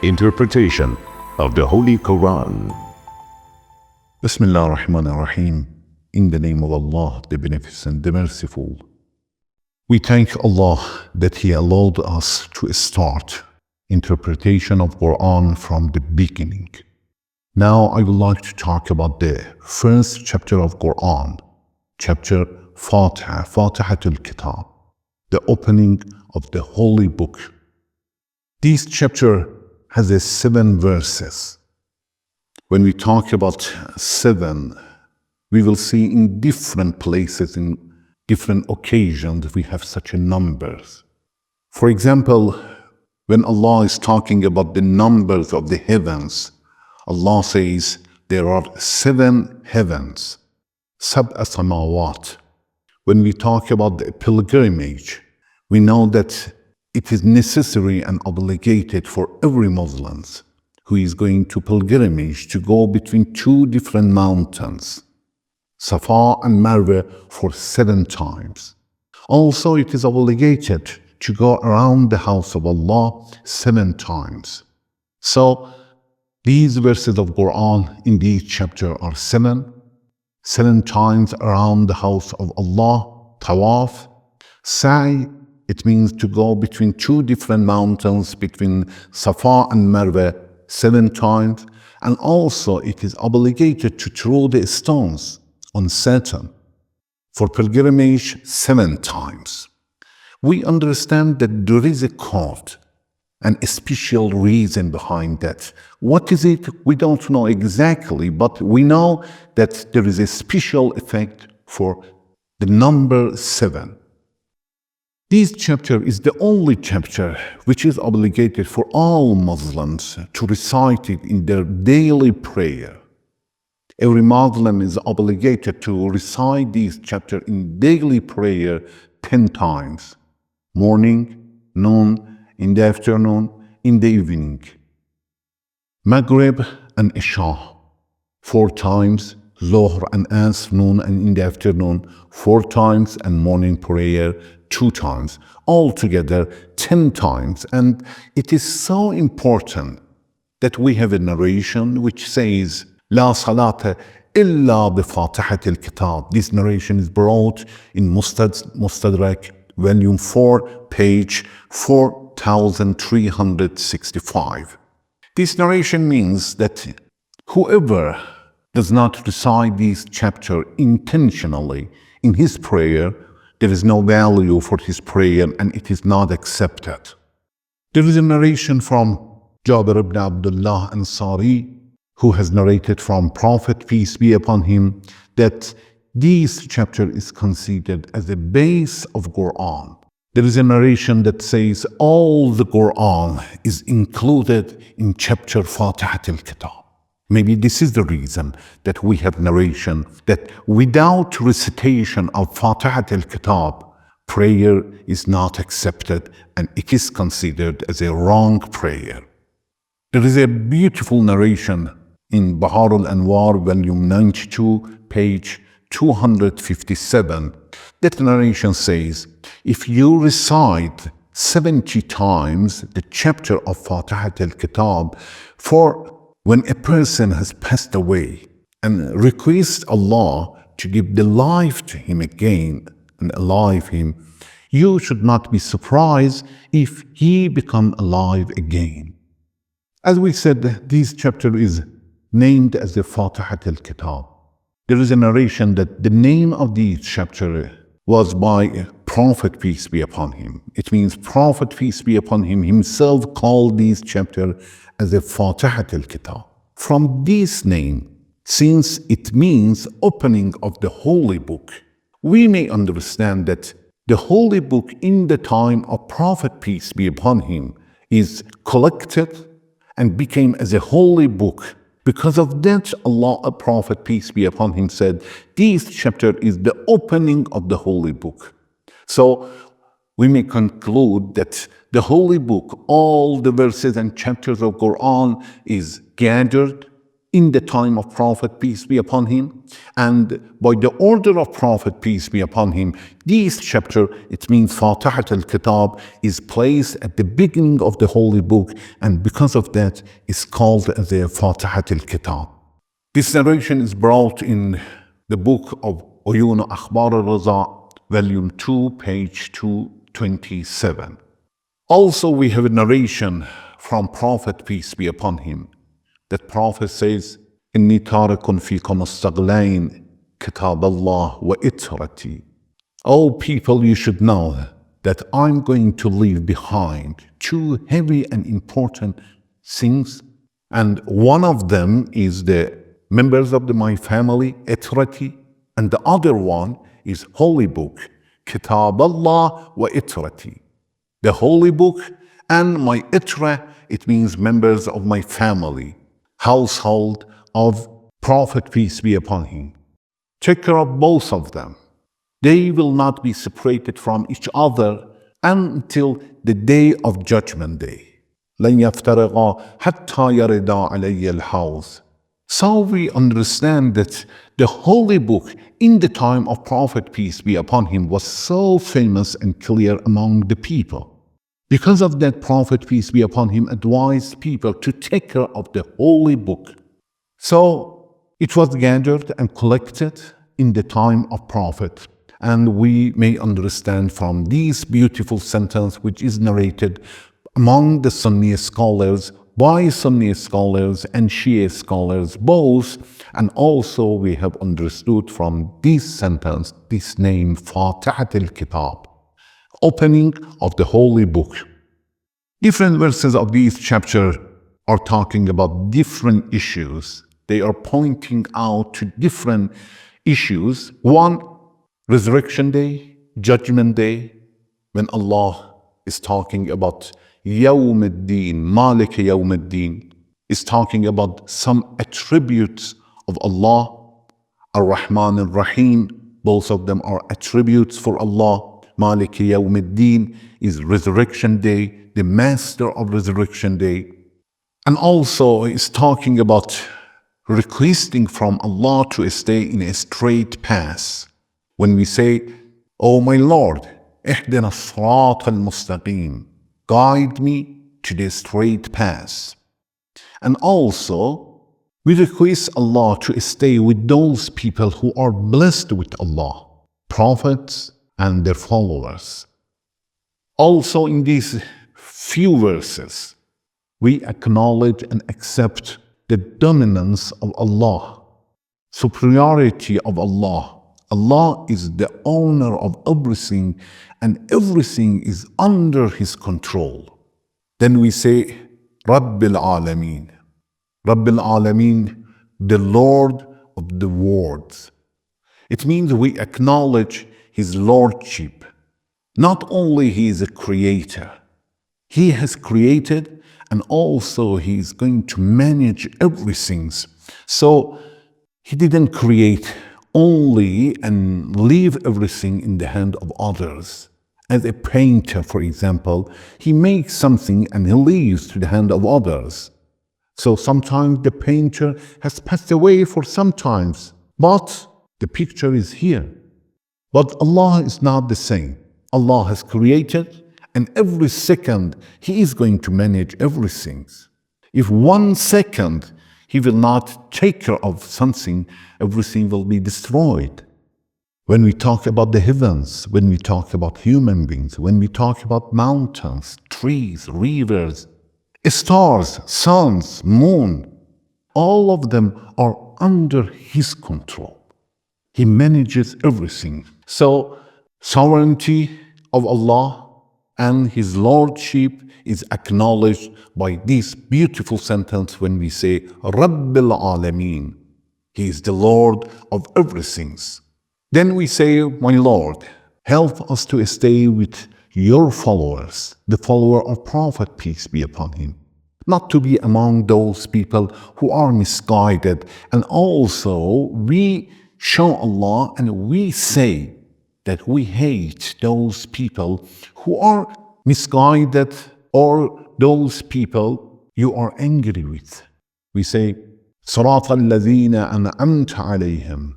Interpretation of the Holy Quran. Bismillah ar-Rahman ar-Rahim. In the name of Allah, the Beneficent, the Merciful. We thank Allah that He allowed us to start interpretation of Quran from the beginning. Now I would like to talk about the first chapter of Quran, chapter Fatiha, al-Kitab, the opening of the Holy Book. This chapter has 7 verses. When we talk about 7, we will see in different places, in different occasions, we have such a numbers. For example, when Allah is talking about the numbers of the heavens, Allah says there are 7 heavens, sab'a samawat. When we talk about the pilgrimage, we know that it is necessary and obligated for every Muslim who is going to pilgrimage to go between 2 different mountains, Safa and Marwa, for 7 times. Also, it is obligated to go around the house of Allah 7 times. So, these verses of Quran in this chapter are 7 times around the house of Allah, tawaf. Sa'i, it means to go between 2 different mountains, between Safa and Marwa 7 times. And also it is obligated to throw the stones on Satan for pilgrimage 7 times. We understand that there is a cause and a special reason behind that. What is it? We don't know exactly, but we know that there is a special effect for the number 7. This chapter is the only chapter which is obligated for all Muslims to recite it in their daily prayer. Every Muslim is obligated to recite this chapter in daily prayer 10 times. Morning, noon, in the afternoon, in the evening. Maghrib and Isha 4 times, Zohr and Asr, noon and in the afternoon 4 times, and morning prayer 2 times. Altogether 10 times. And it is so important that we have a narration which says, La salata illa bi Fatihat al-Kitab. This narration is brought in Mustadrak, volume 4, page 4365. This narration means that whoever does not recite this chapter intentionally in his prayer, there is no value for his prayer and it is not accepted. There is a narration from Jabir ibn Abdullah Ansari, who has narrated from Prophet, peace be upon him, that this chapter is considered as a base of Quran. There is a narration that says all the Quran is included in chapter Fatihat al-Kitab. Maybe this is the reason that we have narration that without recitation of Fatihat al-Kitab, prayer is not accepted and it is considered as a wrong prayer. There is a beautiful narration in Bahar al-Anwar, volume 92, page 257. That narration says, if you recite 70 times the chapter of Fatihat al-Kitab, for when a person has passed away and requests Allah to give the life to him again and alive him, you should not be surprised if he become alive again. As we said, this chapter is named as the Fatihat al-Kitab. There is a narration that the name of this chapter was by Prophet, peace be upon him. It means Prophet, peace be upon him, himself called this chapter as the Fatihat al-Kitab. From this name, since it means opening of the Holy Book, we may understand that the Holy Book in the time of Prophet, peace be upon him, is collected and became as a holy book. Because of that, Allah, a Prophet, peace be upon him, said, this chapter is the opening of the Holy Book. So we may conclude that the Holy Book, all the verses and chapters of Quran is gathered in the time of Prophet, peace be upon him, and by the order of Prophet, peace be upon him, this chapter, it means Fatiha al-Kitab, is placed at the beginning of the Holy Book, and because of that, it's called the Fatiha al-Kitab. This narration is brought in the book of Uyun Akhbar al-Raza, volume 2, page 227. Also, we have a narration from Prophet, peace be upon him, that Prophet says, إِنِّي تَارِكٌ فِيكُمُ الثَّقْلَيْنِ كِتَابَ اللَّهِ وَإِتْرَتِي. Oh people, you should know that I'm going to leave behind two heavy and important things, and one of them is the members of my family, Itrati, and the other one is Holy Book, Kitab Allah wa Itrati. The Holy Book and my Itra, it means members of my family, household of Prophet, peace be upon him. Take care of both of them. They will not be separated from each other until the day of Judgment Day. لن يفترقا حتى يردا علي الحوض. So we understand that the Holy Book in the time of Prophet, peace be upon him, was so famous and clear among the people. Because of that, Prophet, peace be upon him, advised people to take care of the Holy Book. So it was gathered and collected in the time of Prophet. And we may understand from this beautiful sentence, which is narrated among the Sunni scholars, by Sunni scholars and Shia scholars both, and also we have understood from this sentence, this name, Fatiha al-Kitab, opening of the Holy Book. Different verses of this chapter are talking about different issues. They are pointing out to different issues. One, Resurrection Day, Judgment Day, when Allah is talking about Yawm al-Din, Malik Yawm al-Din, is talking about some attributes of Allah, Ar-Rahman Ar-Rahim. Both of them are attributes for Allah. Malik Yawm al-Din is Resurrection Day, the master of Resurrection Day. And also is talking about requesting from Allah to stay in a straight path. When we say, "Oh my Lord, اهدنا الصراط المستقيم, guide me to the straight path." And also, we request Allah to stay with those people who are blessed with Allah, prophets and their followers. Also, in these few verses, we acknowledge and accept the dominance of Allah, superiority of Allah. Allah is the owner of everything, and everything is under His control. Then we say, Rabbil Alameen. Rabbil Alameen, the Lord of the worlds. It means we acknowledge His Lordship. Not only He is a creator, He has created, and also He is going to manage everything. So He didn't create only and leave everything in the hand of others. As a painter, for example, he makes something and he leaves to the hand of others. So sometimes the painter has passed away for some times, but the picture is here. But Allah is not the same. Allah has created, and every second He is going to manage everything. If 1 second He will not take care of something, everything will be destroyed. When we talk about the heavens, when we talk about human beings, when we talk about mountains, trees, rivers, stars, suns, moon, all of them are under His control. He manages everything. So, sovereignty of Allah and His Lordship is acknowledged by this beautiful sentence when we say, Rabbil Alameen. He is the Lord of everything. Then we say, my Lord, help us to stay with your followers, the follower of Prophet, peace be upon him. Not to be among those people who are misguided. And also, we show Allah and we say that we hate those people who are misguided or those people you are angry with. We say, صراط الذين أنعمت عليهم,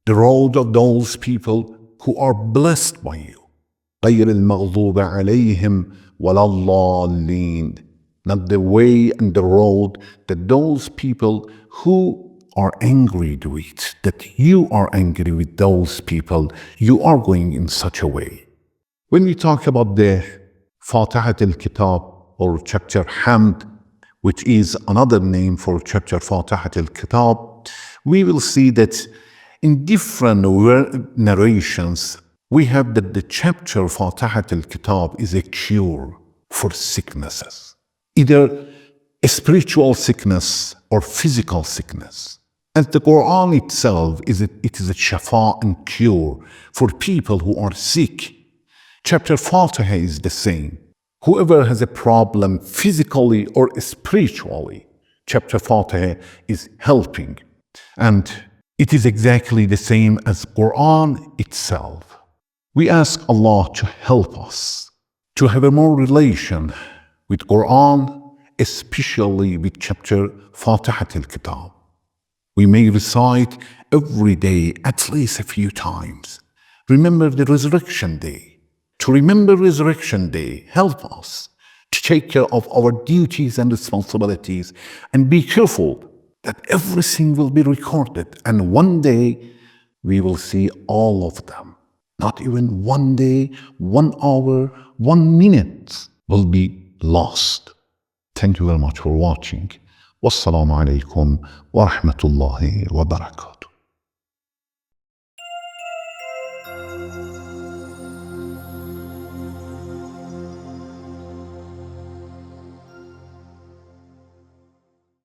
the road of those people who are blessed by you. غير المغضوب عليهم ولا الضالين, not the way and the road that those people who are angry with, that you are angry with those people, you are going in such a way. When we talk about the Fatiha al-Kitab or chapter Hamd, which is another name for chapter Fatiha al-Kitab, we will see that in different narrations, we have that the chapter Fatiha al-Kitab is a cure for sicknesses, either a spiritual sickness or physical sickness. And the Quran itself is a Shifa and cure for people who are sick. Chapter Fatiha is the same. Whoever has a problem physically or spiritually, chapter Fatiha is helping. And it is exactly the same as Quran itself. We ask Allah to help us to have a more relation with Quran, especially with chapter Fatiha al-Kitab. We may recite every day at least a few times. Remember the resurrection day. To remember resurrection day, help us to take care of our duties and responsibilities and be careful that everything will be recorded, and one day we will see all of them. Not even one day, 1 hour, 1 minute will be lost. Thank you very much for watching. Wassalamu alaikum wa rahmatullahi wa barakatuh.